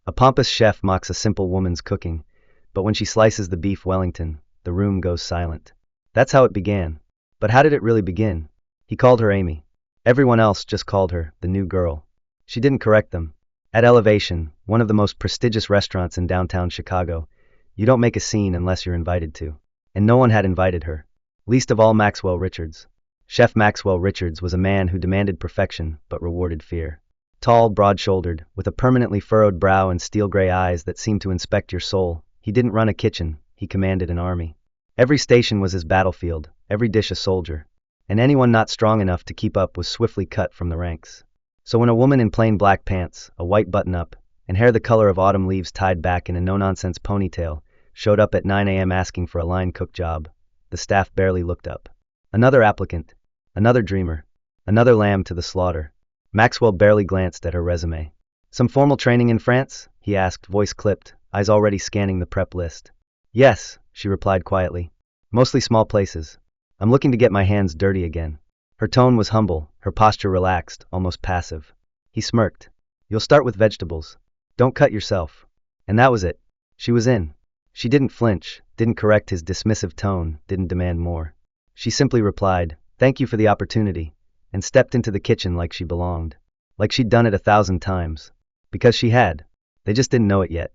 A pompous chef mocks a simple woman's cooking, but when she slices the beef Wellington, the room goes silent. That's how it began. But how did it really begin? He called her Amy. Everyone else just called her the new girl. She didn't correct them. At Elevation, one of the most prestigious restaurants in downtown Chicago, you don't make a scene unless you're invited to. And no one had invited her. Least of all Maxwell Richards. Chef Maxwell Richards was a man who demanded perfection but rewarded fear. Tall, broad-shouldered, with a permanently furrowed brow and steel-gray eyes that seemed to inspect your soul, he didn't run a kitchen, he commanded an army. Every station was his battlefield, every dish a soldier. And anyone not strong enough to keep up was swiftly cut from the ranks. So when a woman in plain black pants, a white button-up, and hair the color of autumn leaves tied back in a no-nonsense ponytail, showed up at 9 a.m. asking for a line cook job, the staff barely looked up. Another applicant, another dreamer, another lamb to the slaughter. Maxwell barely glanced at her resume. Some formal training in France? He asked, voice clipped, eyes already scanning the prep list. Yes, she replied quietly. Mostly small places. I'm looking to get my hands dirty again. Her tone was humble, her posture relaxed, almost passive. He smirked. You'll start with vegetables. Don't cut yourself. And that was it. She was in. She didn't flinch, didn't correct his dismissive tone, didn't demand more. She simply replied, "Thank you for the opportunity," and stepped into the kitchen like she belonged. Like she'd done it 1,000 times. Because she had. They just didn't know it yet.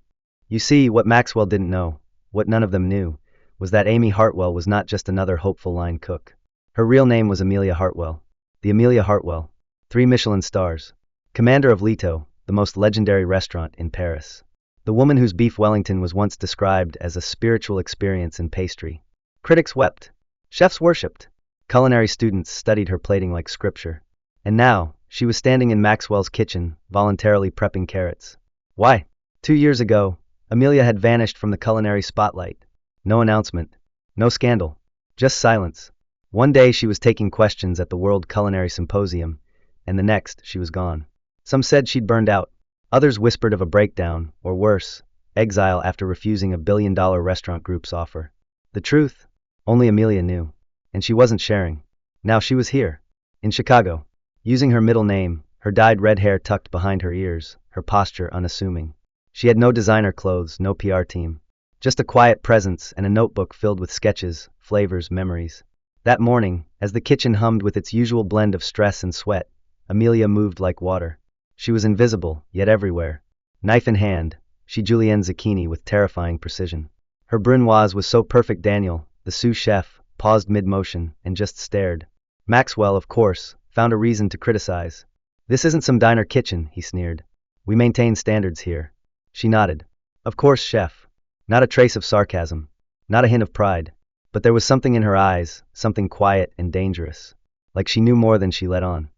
You see, what Maxwell didn't know, what none of them knew, was that Amy Hartwell was not just another hopeful line cook. Her real name was Amelia Hartwell. The Amelia Hartwell. 3 Michelin stars. Commander of Leto, the most legendary restaurant in Paris. The woman whose beef Wellington was once described as a spiritual experience in pastry. Critics wept. Chefs worshipped. Culinary students studied her plating like scripture. And now, she was standing in Maxwell's kitchen, voluntarily prepping carrots. Why? 2 years ago, Amelia had vanished from the culinary spotlight. No announcement. No scandal. Just silence. One day she was taking questions at the World Culinary Symposium, and the next she was gone. Some said she'd burned out. Others whispered of a breakdown, or worse, exile after refusing a billion-dollar restaurant group's offer. The truth? Only Amelia knew. And she wasn't sharing. Now she was here. In Chicago. Using her middle name, her dyed red hair tucked behind her ears, her posture unassuming. She had no designer clothes, no PR team. Just a quiet presence and a notebook filled with sketches, flavors, memories. That morning, as the kitchen hummed with its usual blend of stress and sweat, Amelia moved like water. She was invisible, yet everywhere. Knife in hand, she julienne zucchini with terrifying precision. Her brunoise was so perfect Daniel, the sous chef, paused mid-motion and just stared. Maxwell, of course, found a reason to criticize. This isn't some diner kitchen, he sneered. We maintain standards here. She nodded. Of course, chef. Not a trace of sarcasm. Not a hint of pride. But there was something in her eyes, something quiet and dangerous. Like she knew more than she let on.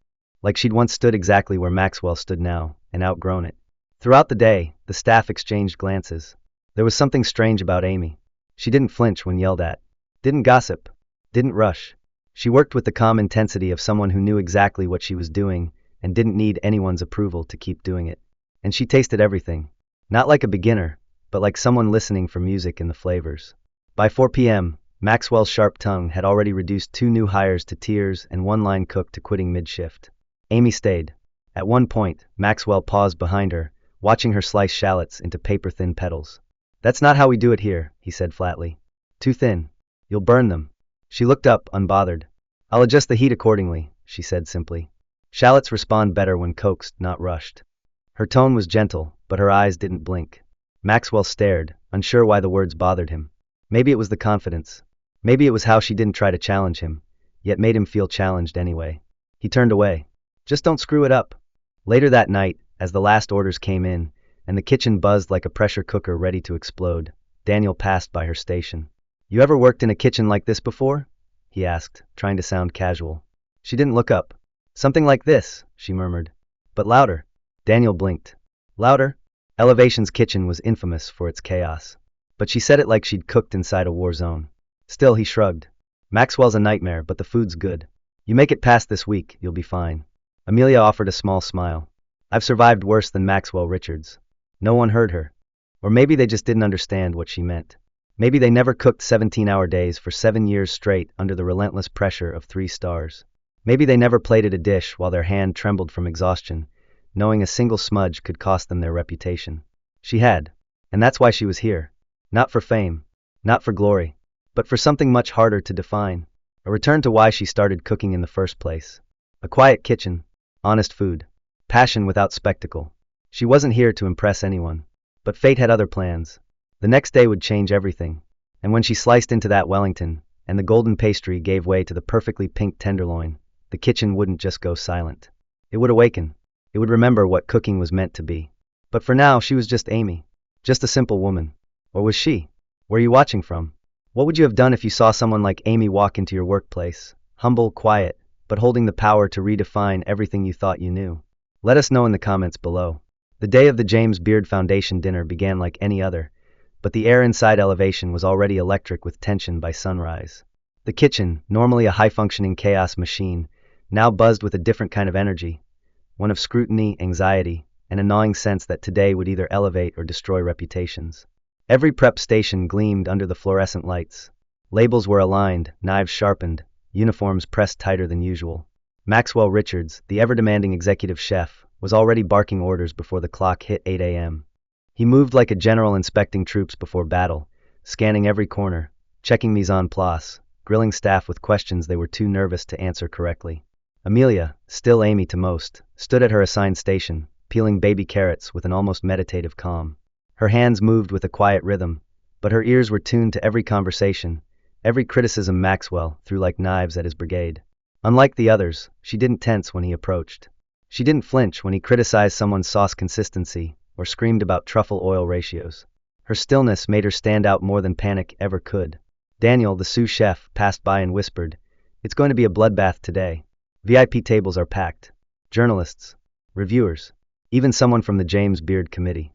Like she'd once stood exactly where Maxwell stood now, and outgrown it. Throughout the day, the staff exchanged glances. There was something strange about Amy. She didn't flinch when yelled at. Didn't gossip. Didn't rush. She worked with the calm intensity of someone who knew exactly what she was doing, and didn't need anyone's approval to keep doing it. And she tasted everything. Not like a beginner, but like someone listening for music in the flavors. By 4 p.m., Maxwell's sharp tongue had already reduced 2 new hires to tears and 1 line cook to quitting mid-shift. Amy stayed. At one point, Maxwell paused behind her, watching her slice shallots into paper-thin petals. That's not how we do it here, he said flatly. Too thin. You'll burn them. She looked up, unbothered. I'll adjust the heat accordingly, she said simply. Shallots respond better when coaxed, not rushed. Her tone was gentle, but her eyes didn't blink. Maxwell stared, unsure why the words bothered him. Maybe it was the confidence. Maybe it was how she didn't try to challenge him, yet made him feel challenged anyway. He turned away. Just don't screw it up. Later that night, as the last orders came in, and the kitchen buzzed like a pressure cooker ready to explode, Daniel passed by her station. You ever worked in a kitchen like this before? He asked, trying to sound casual. She didn't look up. Something like this, she murmured. But louder. Daniel blinked. Louder? Elevation's kitchen was infamous for its chaos. But she said it like she'd cooked inside a war zone. Still, he shrugged. Maxwell's a nightmare, but the food's good. You make it past this week, you'll be fine. Amelia offered a small smile. I've survived worse than Maxwell Richards. No one heard her. Or maybe they just didn't understand what she meant. Maybe they never cooked 17-hour days for 7 years straight under the relentless pressure of 3 stars. Maybe they never plated a dish while their hand trembled from exhaustion, knowing a single smudge could cost them their reputation. She had. And that's why she was here. Not for fame. Not for glory. But for something much harder to define. A return to why she started cooking in the first place. A quiet kitchen. Honest food. Passion without spectacle. She wasn't here to impress anyone. But fate had other plans. The next day would change everything. And when she sliced into that Wellington, and the golden pastry gave way to the perfectly pink tenderloin, the kitchen wouldn't just go silent. It would awaken. It would remember what cooking was meant to be. But for now, she was just Amy. Just a simple woman. Or was she? Where are you watching from? What would you have done if you saw someone like Amy walk into your workplace? Humble, quiet, but holding the power to redefine everything you thought you knew. Let us know in the comments below. The day of the James Beard Foundation dinner began like any other, but the air inside Elevation was already electric with tension by sunrise. The kitchen, normally a high-functioning chaos machine, now buzzed with a different kind of energy, one of scrutiny, anxiety, and a gnawing sense that today would either elevate or destroy reputations. Every prep station gleamed under the fluorescent lights. Labels were aligned, knives sharpened, uniforms pressed tighter than usual. Maxwell Richards, the ever-demanding executive chef, was already barking orders before the clock hit 8 a.m. He moved like a general inspecting troops before battle, scanning every corner, checking mise en place, grilling staff with questions they were too nervous to answer correctly. Amelia, still Amy to most, stood at her assigned station, peeling baby carrots with an almost meditative calm. Her hands moved with a quiet rhythm, but her ears were tuned to every conversation, every criticism Maxwell threw like knives at his brigade. Unlike the others, she didn't tense when he approached. She didn't flinch when he criticized someone's sauce consistency or screamed about truffle oil ratios. Her stillness made her stand out more than panic ever could. Daniel, the sous chef, passed by and whispered, "It's going to be a bloodbath today. VIP tables are packed. Journalists, reviewers, even someone from the James Beard Committee."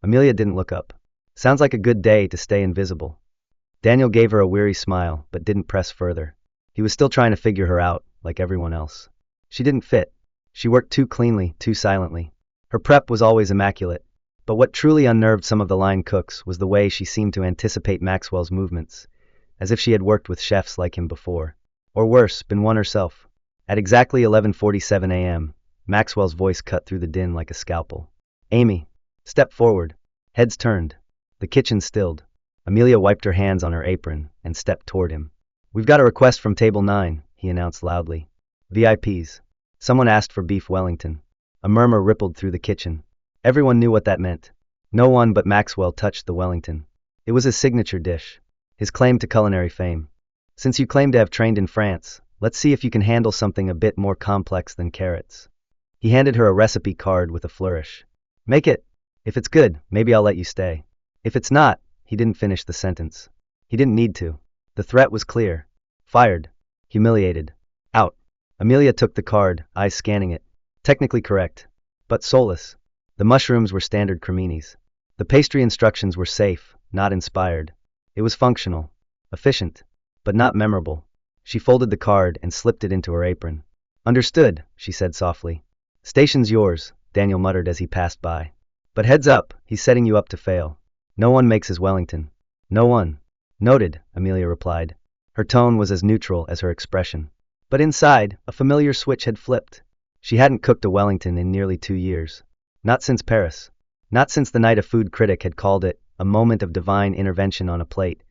Amelia didn't look up. "Sounds like a good day to stay invisible." Daniel gave her a weary smile, but didn't press further. He was still trying to figure her out, like everyone else. She didn't fit. She worked too cleanly, too silently. Her prep was always immaculate, but what truly unnerved some of the line cooks was the way she seemed to anticipate Maxwell's movements, as if she had worked with chefs like him before. Or worse, been one herself. At exactly 11:47 a.m., Maxwell's voice cut through the din like a scalpel. "Amy, step forward." Heads turned. The kitchen stilled. Amelia wiped her hands on her apron and stepped toward him. "We've got a request from Table 9, he announced loudly. "VIPs. Someone asked for beef Wellington." A murmur rippled through the kitchen. Everyone knew what that meant. No one but Maxwell touched the Wellington. It was his signature dish, his claim to culinary fame. "Since you claim to have trained in France, let's see if you can handle something a bit more complex than carrots." He handed her a recipe card with a flourish. "Make it. If it's good, maybe I'll let you stay. If it's not," he didn't finish the sentence. He didn't need to. The threat was clear. Fired. Humiliated. Out. Amelia took the card, eyes scanning it. Technically correct, but soulless. The mushrooms were standard creminis. The pastry instructions were safe, not inspired. It was functional, efficient, but not memorable. She folded the card and slipped it into her apron. "Understood," she said softly. "Station's yours," Daniel muttered as he passed by. "But heads up, he's setting you up to fail. No one makes his Wellington. No one." "Noted," Amelia replied. Her tone was as neutral as her expression. But inside, a familiar switch had flipped. She hadn't cooked a Wellington in nearly 2 years. Not since Paris. Not since the night a food critic had called it a moment of divine intervention on a plate,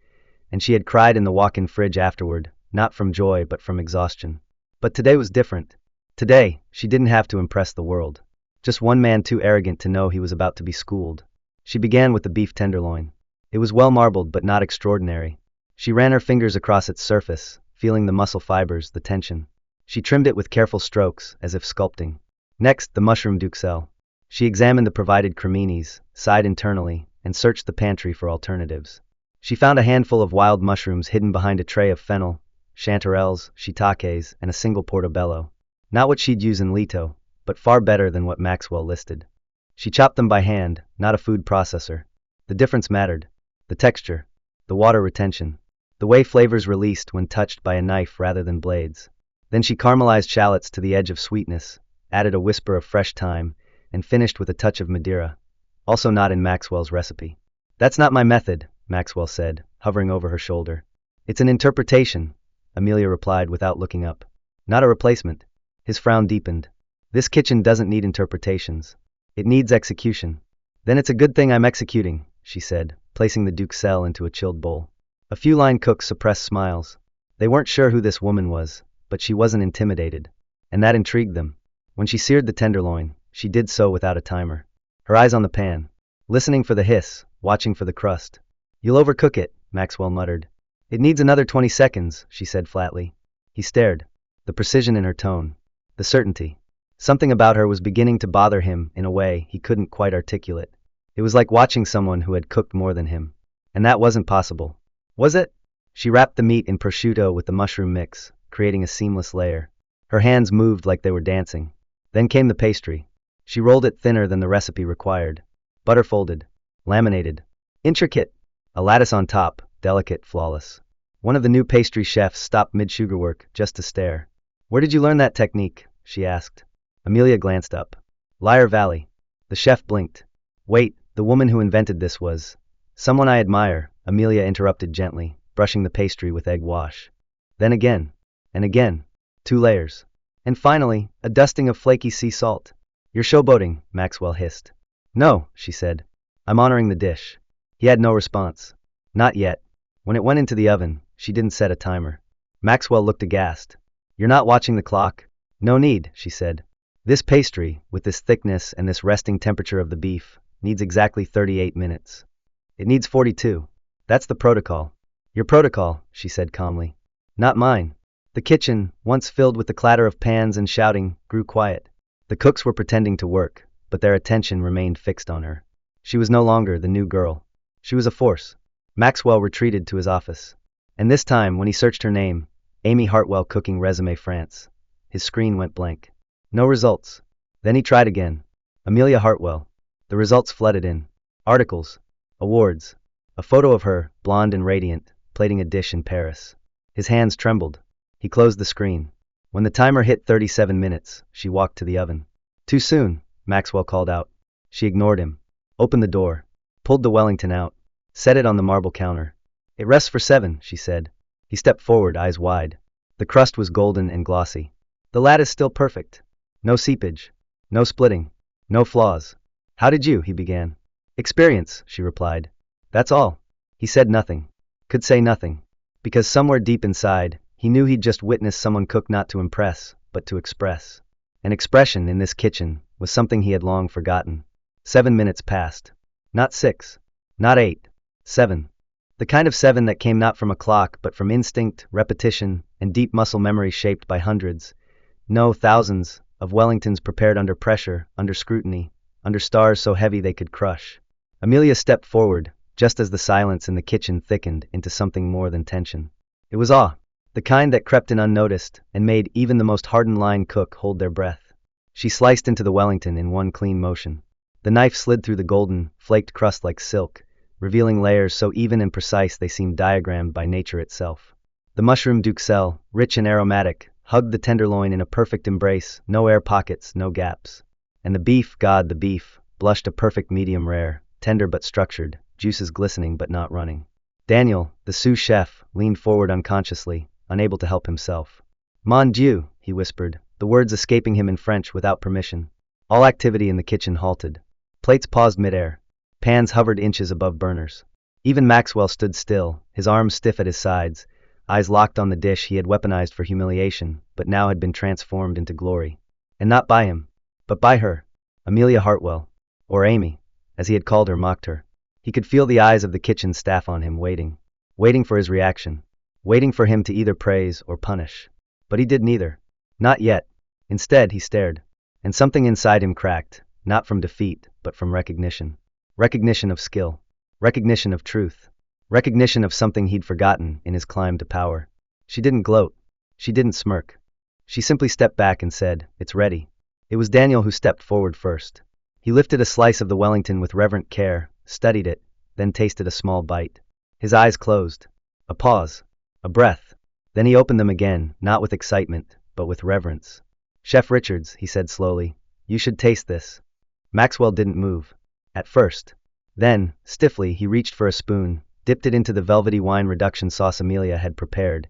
and she had cried in the walk-in fridge afterward, not from joy but from exhaustion. But today was different. Today, she didn't have to impress the world. Just one man too arrogant to know he was about to be schooled. She began with the beef tenderloin. It was well marbled but not extraordinary. She ran her fingers across its surface, feeling the muscle fibers, the tension. She trimmed it with careful strokes, as if sculpting. Next, the mushroom duxelle. She examined the provided creminis, sighed internally, and searched the pantry for alternatives. She found a handful of wild mushrooms hidden behind a tray of fennel, chanterelles, shiitakes, and a single portobello. Not what she'd use in Leto, but far better than what Maxwell listed. She chopped them by hand, not a food processor. The difference mattered. The texture. The water retention. The way flavors released when touched by a knife rather than blades. Then she caramelized shallots to the edge of sweetness, added a whisper of fresh thyme, and finished with a touch of Madeira. Also not in Maxwell's recipe. "That's not my method," Maxwell said, hovering over her shoulder. "It's an interpretation," Amelia replied without looking up. "Not a replacement." His frown deepened. "This kitchen doesn't need interpretations. It needs execution." Then it's a good thing I'm executing, she said, placing the duxelle into a chilled bowl. A few line cooks suppressed smiles. They weren't sure who this woman was, but she wasn't intimidated. And that intrigued them. When she seared the tenderloin, she did so without a timer. Her eyes on the pan, listening for the hiss, watching for the crust. You'll overcook it, Maxwell muttered. It needs another 20 seconds, she said flatly. He stared. The precision in her tone. The certainty. Something about her was beginning to bother him in a way he couldn't quite articulate. It was like watching someone who had cooked more than him. And that wasn't possible. Was it? She wrapped the meat in prosciutto with the mushroom mix, creating a seamless layer. Her hands moved like they were dancing. Then came the pastry. She rolled it thinner than the recipe required. Butter folded. Laminated. Intricate. A lattice on top, delicate, flawless. One of the new pastry chefs stopped mid-sugar work just to stare. Where did you learn that technique? She asked. Amelia glanced up. Lyre Valley. The chef blinked. Wait, the woman who invented this was... Someone I admire, Amelia interrupted gently, brushing the pastry with egg wash. Then again. And again. 2 layers. And finally, a dusting of flaky sea salt. You're showboating, Maxwell hissed. No, she said. I'm honoring the dish. He had no response. Not yet. When it went into the oven, she didn't set a timer. Maxwell looked aghast. You're not watching the clock? No need, she said. This pastry, with this thickness and this resting temperature of the beef, needs exactly 38 minutes. It needs 42. That's the protocol. Your protocol, she said calmly. Not mine. The kitchen, once filled with the clatter of pans and shouting, grew quiet. The cooks were pretending to work, but their attention remained fixed on her. She was no longer the new girl. She was a force. Maxwell retreated to his office. And this time, when he searched her name, Amy Hartwell Cooking Resume France, his screen went blank. No results. Then he tried again. Amelia Hartwell. The results flooded in. Articles. Awards. A photo of her, blonde and radiant, plating a dish in Paris. His hands trembled. He closed the screen. When the timer hit 37 minutes, she walked to the oven. Too soon, Maxwell called out. She ignored him. Opened the door. Pulled the Wellington out. Set it on the marble counter. It rests for 7, she said. He stepped forward, eyes wide. The crust was golden and glossy. The lattice still perfect. No seepage. No splitting. No flaws. How did you? He began. Experience, she replied. That's all. He said nothing. Could say nothing. Because somewhere deep inside, he knew he'd just witnessed someone cook not to impress, but to express. An expression in this kitchen was something he had long forgotten. 7 minutes passed. Not 6. Not 8. 7. The kind of 7 that came not from a clock but from instinct, repetition, and deep muscle memory shaped by hundreds, no thousands, of Wellingtons prepared under pressure, under scrutiny, under stars so heavy they could crush. Amelia stepped forward, just as the silence in the kitchen thickened into something more than tension. It was awe, the kind that crept in unnoticed and made even the most hardened line cook hold their breath. She sliced into the Wellington in one clean motion. The knife slid through the golden, flaked crust like silk, revealing layers so even and precise they seemed diagrammed by nature itself. The mushroom duxelle, rich and aromatic, hugged the tenderloin in a perfect embrace, no air pockets, no gaps. And the beef, God, the beef, blushed a perfect medium rare, tender but structured, juices glistening but not running. Daniel, the sous chef, leaned forward unconsciously, unable to help himself. Mon Dieu, he whispered, the words escaping him in French without permission. All activity in the kitchen halted. Plates paused midair. Pans hovered inches above burners. Even Maxwell stood still, his arms stiff at his sides, eyes locked on the dish he had weaponized for humiliation, but now had been transformed into glory. And not by him, but by her. Amelia Hartwell, or Amy, as he had called her, mocked her. He could feel the eyes of the kitchen staff on him, waiting. Waiting for his reaction. Waiting for him to either praise or punish. But he did neither. Not yet. Instead, he stared. And something inside him cracked, not from defeat, but from recognition. Recognition of skill. Recognition of truth. Recognition of something he'd forgotten in his climb to power. She didn't gloat. She didn't smirk. She simply stepped back and said, "It's ready." It was Daniel who stepped forward first. He lifted a slice of the Wellington with reverent care, studied it, then tasted a small bite. His eyes closed. A pause. A breath. Then he opened them again, not with excitement, but with reverence. "Chef Richards," he said slowly, "you should taste this." Maxwell didn't move. At first. Then, stiffly, he reached for a spoon, dipped it into the velvety wine reduction sauce Amelia had prepared,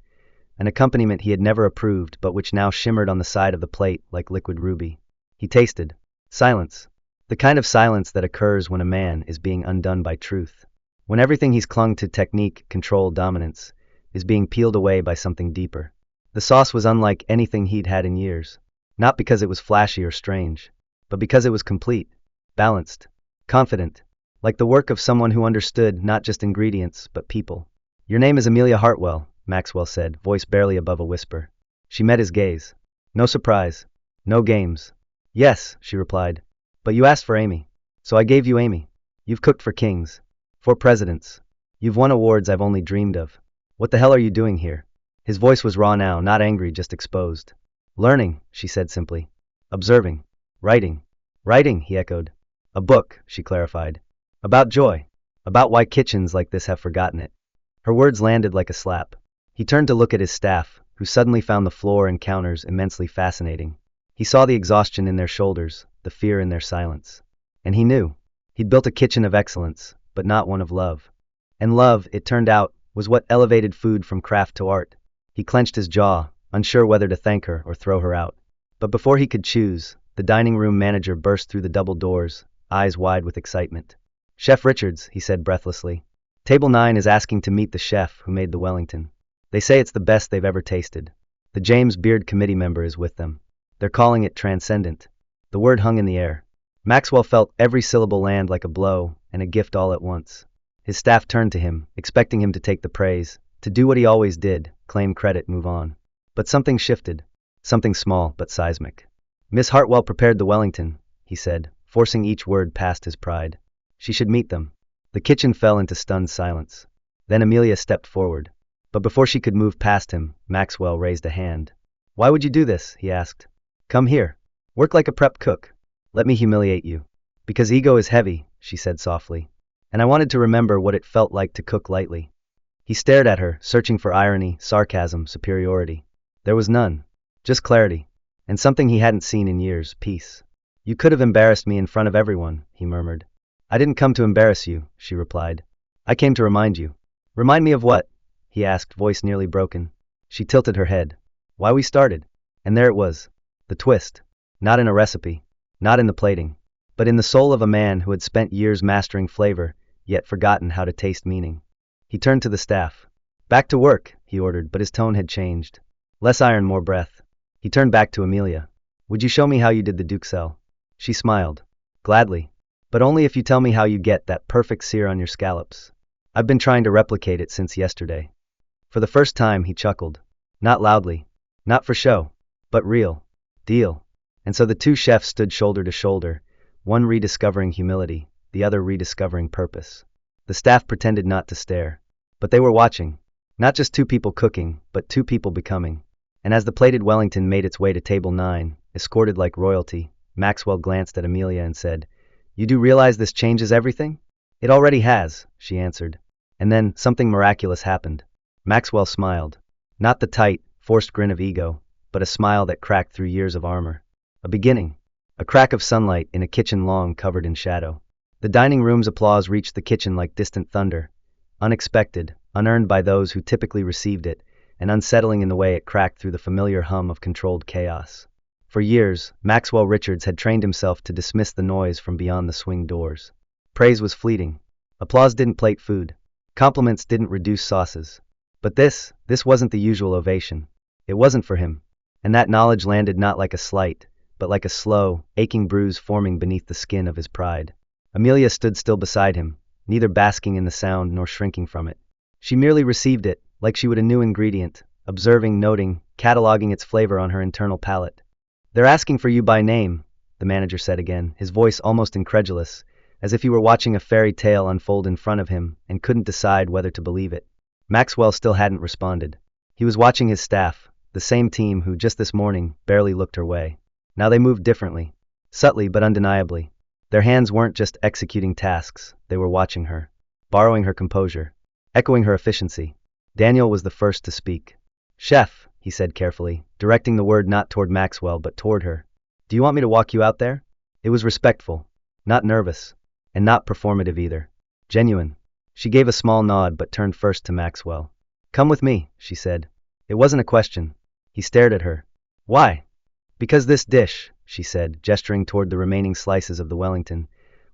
an accompaniment he had never approved but which now shimmered on the side of the plate like liquid ruby. He tasted. Silence. The kind of silence that occurs when a man is being undone by truth. When everything he's clung to, technique, control, dominance, is being peeled away by something deeper. The sauce was unlike anything he'd had in years. Not because it was flashy or strange, but because it was complete, balanced, confident, like the work of someone who understood not just ingredients, but people. Your name is Amelia Hartwell, Maxwell said, voice barely above a whisper. She met his gaze. No surprise. No games. Yes, she replied. But you asked for Amy. So I gave you Amy. You've cooked for kings. For presidents. You've won awards I've only dreamed of. What the hell are you doing here? His voice was raw now, not angry, just exposed. Learning, she said simply. Observing. Writing. Writing, he echoed. A book, she clarified. About joy. About why kitchens like this have forgotten it. Her words landed like a slap. He turned to look at his staff, who suddenly found the floor and counters immensely fascinating. He saw the exhaustion in their shoulders, the fear in their silence. And he knew. He'd built a kitchen of excellence, but not one of love. And love, it turned out, was what elevated food from craft to art. He clenched his jaw, unsure whether to thank her or throw her out. But before he could choose, the dining room manager burst through the double doors, eyes wide with excitement. Chef Richards, he said breathlessly. Table 9 is asking to meet the chef who made the Wellington. They say it's the best they've ever tasted. The James Beard committee member is with them. They're calling it transcendent. The word hung in the air. Maxwell felt every syllable land like a blow and a gift all at once. His staff turned to him, expecting him to take the praise, to do what he always did, claim credit, move on. But something shifted. Something small but seismic. Miss Hartwell prepared the Wellington, he said, forcing each word past his pride. She should meet them. The kitchen fell into stunned silence. Then Amelia stepped forward. But before she could move past him, Maxwell raised a hand. Why would you do this? He asked. Come here. Work like a prep cook. Let me humiliate you. Because ego is heavy, she said softly. And I wanted to remember what it felt like to cook lightly. He stared at her, searching for irony, sarcasm, superiority. There was none. Just clarity. And something he hadn't seen in years, peace. You could have embarrassed me in front of everyone, he murmured. I didn't come to embarrass you, she replied. I came to remind you. Remind me of what? He asked, voice nearly broken. She tilted her head. Why we started. And there it was. The twist. Not in a recipe. Not in the plating. But in the soul of a man who had spent years mastering flavor, yet forgotten how to taste meaning. He turned to the staff. Back to work, he ordered, but his tone had changed. Less iron, more breath. He turned back to Amelia. Would you show me how you did the duxelle? She smiled. Gladly. But only if you tell me how you get that perfect sear on your scallops. I've been trying to replicate it since yesterday. For the first time, he chuckled. Not loudly. Not for show. But real. Deal. And so the two chefs stood shoulder to shoulder, one rediscovering humility, the other rediscovering purpose. The staff pretended not to stare. But they were watching. Not just two people cooking, but two people becoming. And as the plated Wellington made its way to table 9, escorted like royalty, Maxwell glanced at Amelia and said, You do realize this changes everything? It already has, she answered. And then something miraculous happened. Maxwell smiled. Not the tight, forced grin of ego, but a smile that cracked through years of armor. A beginning. A crack of sunlight in a kitchen long covered in shadow. The dining room's applause reached the kitchen like distant thunder. Unexpected, unearned by those who typically received it, and unsettling in the way it cracked through the familiar hum of controlled chaos. For years, Maxwell Richards had trained himself to dismiss the noise from beyond the swing doors. Praise was fleeting. Applause didn't plate food. Compliments didn't reduce sauces. But this wasn't the usual ovation. It wasn't for him. And that knowledge landed not like a slight, but like a slow, aching bruise forming beneath the skin of his pride. Amelia stood still beside him, neither basking in the sound nor shrinking from it. She merely received it, like she would a new ingredient, observing, noting, cataloging its flavor on her internal palate. They're asking for you by name, the manager said again, his voice almost incredulous, as if he were watching a fairy tale unfold in front of him and couldn't decide whether to believe it. Maxwell still hadn't responded. He was watching his staff, the same team who just this morning barely looked her way. Now they moved differently, subtly but undeniably. Their hands weren't just executing tasks, they were watching her, borrowing her composure, echoing her efficiency. Daniel was the first to speak. Chef, he said carefully, directing the word not toward Maxwell but toward her. Do you want me to walk you out there? It was respectful, not nervous, and not performative either. Genuine. She gave a small nod but turned first to Maxwell. Come with me, she said. It wasn't a question. He stared at her. Why? Because this dish, she said, gesturing toward the remaining slices of the Wellington,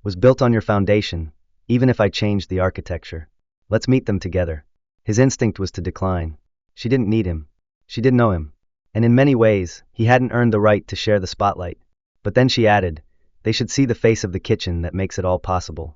was built on your foundation, even if I changed the architecture. Let's meet them together. His instinct was to decline. She didn't need him. She didn't know him. And in many ways, he hadn't earned the right to share the spotlight. But then she added, they should see the face of the kitchen that makes it all possible.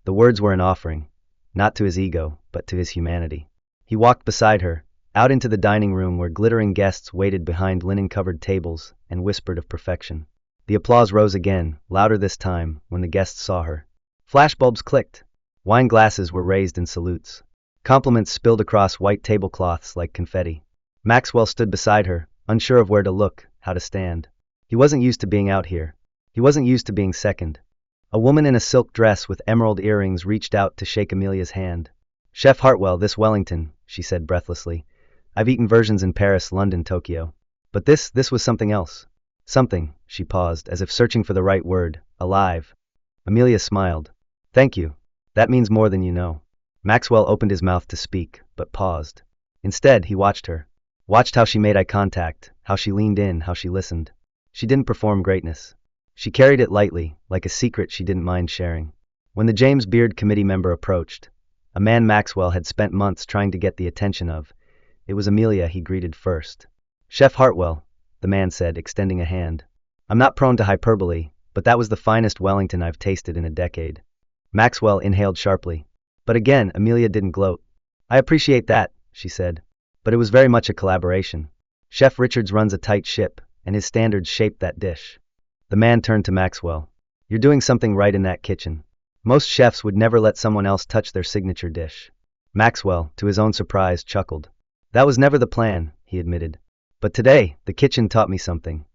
The words were an offering, not to his ego, but to his humanity. He walked beside her, out into the dining room where glittering guests waited behind linen-covered tables and whispered of perfection. The applause rose again, louder this time, when the guests saw her. Flashbulbs clicked. Wine glasses were raised in salutes. Compliments spilled across white tablecloths like confetti. Maxwell stood beside her, unsure of where to look, how to stand. He wasn't used to being out here. He wasn't used to being second. A woman in a silk dress with emerald earrings reached out to shake Amelia's hand. Chef Hartwell, this Wellington, she said breathlessly. I've eaten versions in Paris, London, Tokyo. But this was something else. Something, she paused, as if searching for the right word, alive. Amelia smiled. Thank you. That means more than you know. Maxwell opened his mouth to speak, but paused. Instead, he watched her. Watched how she made eye contact, how she leaned in, how she listened. She didn't perform greatness. She carried it lightly, like a secret she didn't mind sharing. When the James Beard committee member approached, a man Maxwell had spent months trying to get the attention of, it was Amelia he greeted first. Chef Hartwell, the man said, extending a hand. I'm not prone to hyperbole, but that was the finest Wellington I've tasted in a decade. Maxwell inhaled sharply. But again, Amelia didn't gloat. I appreciate that, she said. But it was very much a collaboration. Chef Richards runs a tight ship, and his standards shaped that dish. The man turned to Maxwell. You're doing something right in that kitchen. Most chefs would never let someone else touch their signature dish. Maxwell, to his own surprise, chuckled. That was never the plan, he admitted. But today, the kitchen taught me something.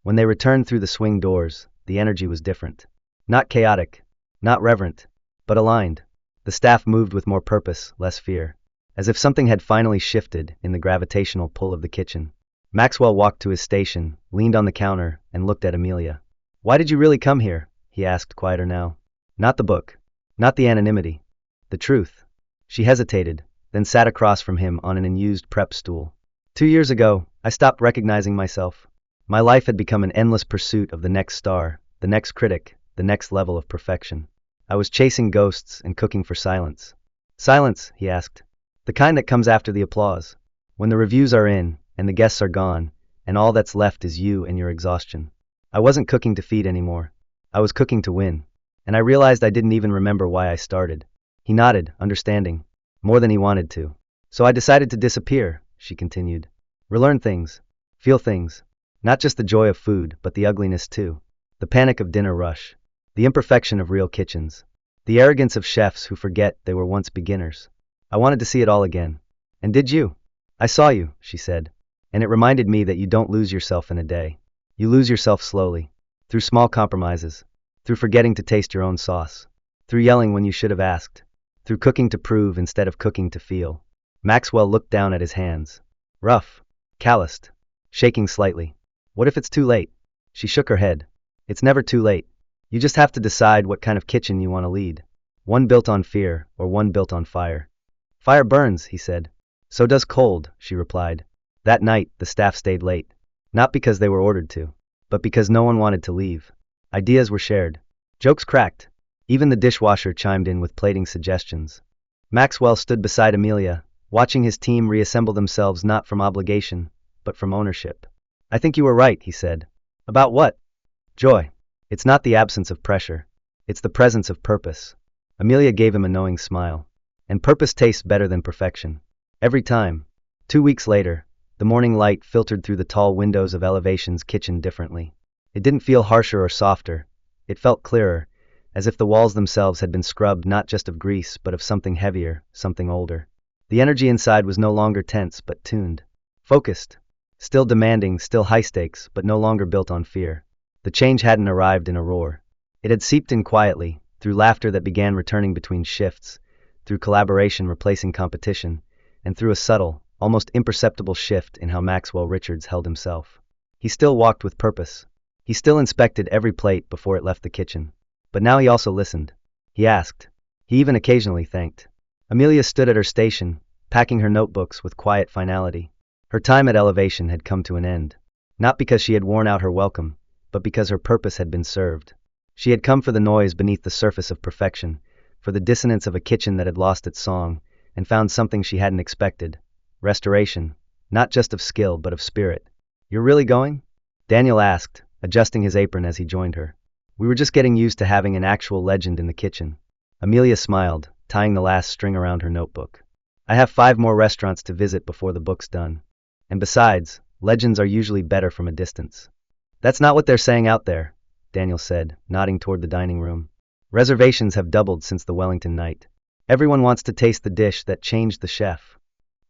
When they returned through the swing doors, the energy was different. Not chaotic, not reverent, but aligned. The staff moved with more purpose, less fear. As if something had finally shifted in the gravitational pull of the kitchen. Maxwell walked to his station, leaned on the counter, and looked at Amelia. Why did you really come here? He asked, quieter now. Not the book. Not the anonymity. The truth. She hesitated, then sat across from him on an unused prep stool. 2 years ago, I stopped recognizing myself. My life had become an endless pursuit of the next star, the next critic, the next level of perfection. I was chasing ghosts and cooking for silence. Silence, he asked. The kind that comes after the applause. When the reviews are in, and the guests are gone, and all that's left is you and your exhaustion. I wasn't cooking to feed anymore. I was cooking to win. And I realized I didn't even remember why I started. He nodded, understanding. More than he wanted to. So I decided to disappear, she continued. Relearn things. Feel things. Not just the joy of food, but the ugliness too. The panic of dinner rush. The imperfection of real kitchens. The arrogance of chefs who forget they were once beginners. I wanted to see it all again. And did you? I saw you, she said. And it reminded me that you don't lose yourself in a day. You lose yourself slowly. Through small compromises. Through forgetting to taste your own sauce. Through yelling when you should have asked. Through cooking to prove instead of cooking to feel. Maxwell looked down at his hands. Rough. Calloused. Shaking slightly. What if it's too late? She shook her head. It's never too late. You just have to decide what kind of kitchen you want to lead. One built on fear, or one built on fire. Fire burns, he said. So does cold, she replied. That night, the staff stayed late. Not because they were ordered to, but because no one wanted to leave. Ideas were shared. Jokes cracked. Even the dishwasher chimed in with plating suggestions. Maxwell stood beside Amelia, watching his team reassemble themselves not from obligation, but from ownership. I think you were right, he said. About what? Joy. It's not the absence of pressure. It's the presence of purpose. Amelia gave him a knowing smile. And purpose tastes better than perfection. Every time. 2 weeks later, the morning light filtered through the tall windows of Elevation's kitchen differently. It didn't feel harsher or softer. It felt clearer, as if the walls themselves had been scrubbed not just of grease but of something heavier, something older. The energy inside was no longer tense but tuned. Focused. Still demanding, still high stakes, but no longer built on fear. The change hadn't arrived in a roar. It had seeped in quietly, through laughter that began returning between shifts, through collaboration replacing competition, and through a subtle, almost imperceptible shift in how Maxwell Richards held himself. He still walked with purpose. He still inspected every plate before it left the kitchen. But now he also listened. He asked. He even occasionally thanked. Amelia stood at her station, packing her notebooks with quiet finality. Her time at Elevation had come to an end. Not because she had worn out her welcome, but because her purpose had been served. She had come for the noise beneath the surface of perfection, for the dissonance of a kitchen that had lost its song, and found something she hadn't expected. Restoration, not just of skill but of spirit. "You're really going?" Daniel asked, adjusting his apron as he joined her. "We were just getting used to having an actual legend in the kitchen." Amelia smiled, tying the last string around her notebook. "I have 5 more restaurants to visit before the book's done. And besides, legends are usually better from a distance." "That's not what they're saying out there," Daniel said, nodding toward the dining room. "Reservations have doubled since the Wellington night. Everyone wants to taste the dish that changed the chef."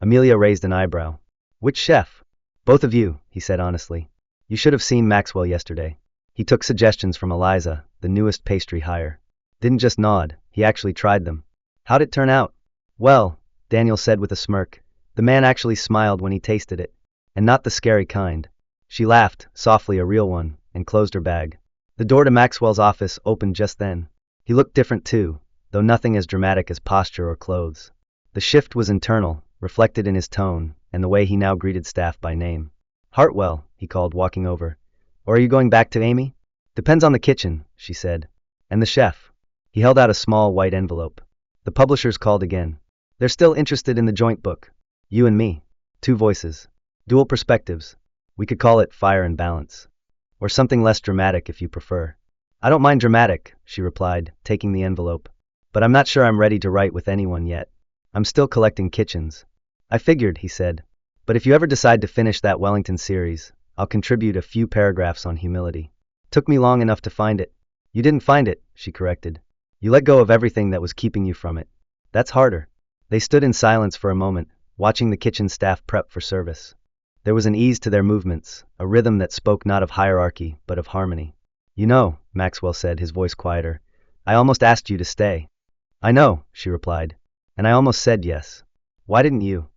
Amelia raised an eyebrow. "Which chef?" "Both of you," he said honestly. "You should have seen Maxwell yesterday. He took suggestions from Eliza, the newest pastry hire. Didn't just nod, he actually tried them." "How'd it turn out?" "Well," Daniel said with a smirk, "the man actually smiled when he tasted it. And not the scary kind." She laughed, softly, a real one, and closed her bag. The door to Maxwell's office opened just then. He looked different too, though nothing as dramatic as posture or clothes. The shift was internal, reflected in his tone, and the way he now greeted staff by name. "Hartwell," he called, walking over. "Or are you going back to Amy?" "Depends on the kitchen," she said. "And the chef." He held out a small white envelope. The publishers called again. "They're still interested in the joint book. You and me. 2 voices. Dual perspectives. We could call it Fire and Balance. Or something less dramatic if you prefer." "I don't mind dramatic," she replied, taking the envelope. "But I'm not sure I'm ready to write with anyone yet. I'm still collecting kitchens." "I figured," he said. "But if you ever decide to finish that Wellington series, I'll contribute a few paragraphs on humility. Took me long enough to find it." "You didn't find it," she corrected. "You let go of everything that was keeping you from it. That's harder." They stood in silence for a moment, watching the kitchen staff prep for service. There was an ease to their movements, a rhythm that spoke not of hierarchy, but of harmony. "You know," Maxwell said, his voice quieter, "I almost asked you to stay." "I know," she replied. "And I almost said yes." "Why didn't you?"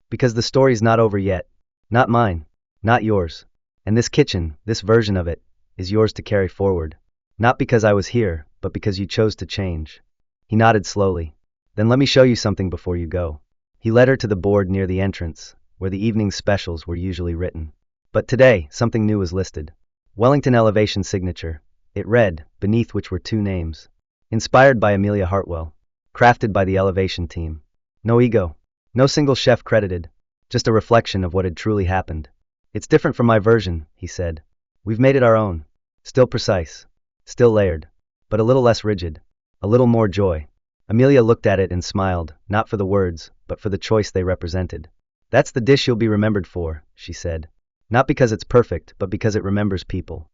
"Because the story's not over yet. Not mine. Not yours. And this kitchen, this version of it, is yours to carry forward. Not because I was here, but because you chose to change." He nodded slowly. "Then let me show you something before you go." He led her to the board near the entrance, where the evening specials were usually written. But today, something new was listed. Wellington Elevation Signature. It read, beneath which were 2 names. Inspired by Amelia Hartwell. Crafted by the Elevation team. No ego. No single chef credited. Just a reflection of what had truly happened. "It's different from my version," he said. "We've made it our own. Still precise. Still layered. But a little less rigid. A little more joy." Amelia looked at it and smiled, not for the words, but for the choice they represented. "That's the dish you'll be remembered for," she said. "Not because it's perfect, but because it remembers people."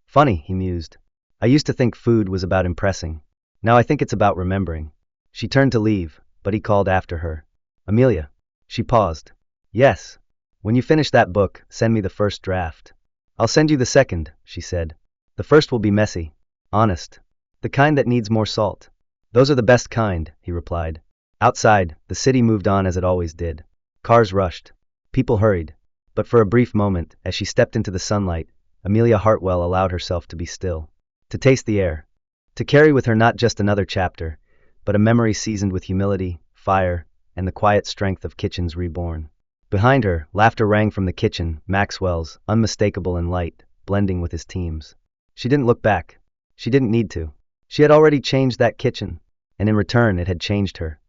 "Funny," he mused. "I used to think food was about impressing. Now I think it's about remembering." She turned to leave, but he called after her. "Amelia." She paused. "Yes. When you finish that book, send me the first draft." "I'll send you the second," she said. "The first will be messy. Honest. The kind that needs more salt." "Those are the best kind," he replied. Outside, the city moved on as it always did. Cars rushed. People hurried. But for a brief moment, as she stepped into the sunlight, Amelia Hartwell allowed herself to be still. To taste the air. To carry with her not just another chapter, but a memory seasoned with humility, fire, and the quiet strength of kitchens reborn. Behind her, laughter rang from the kitchen, Maxwell's, unmistakable and light, blending with his team's. She didn't look back. She didn't need to. She had already changed that kitchen. And in return, it had changed her.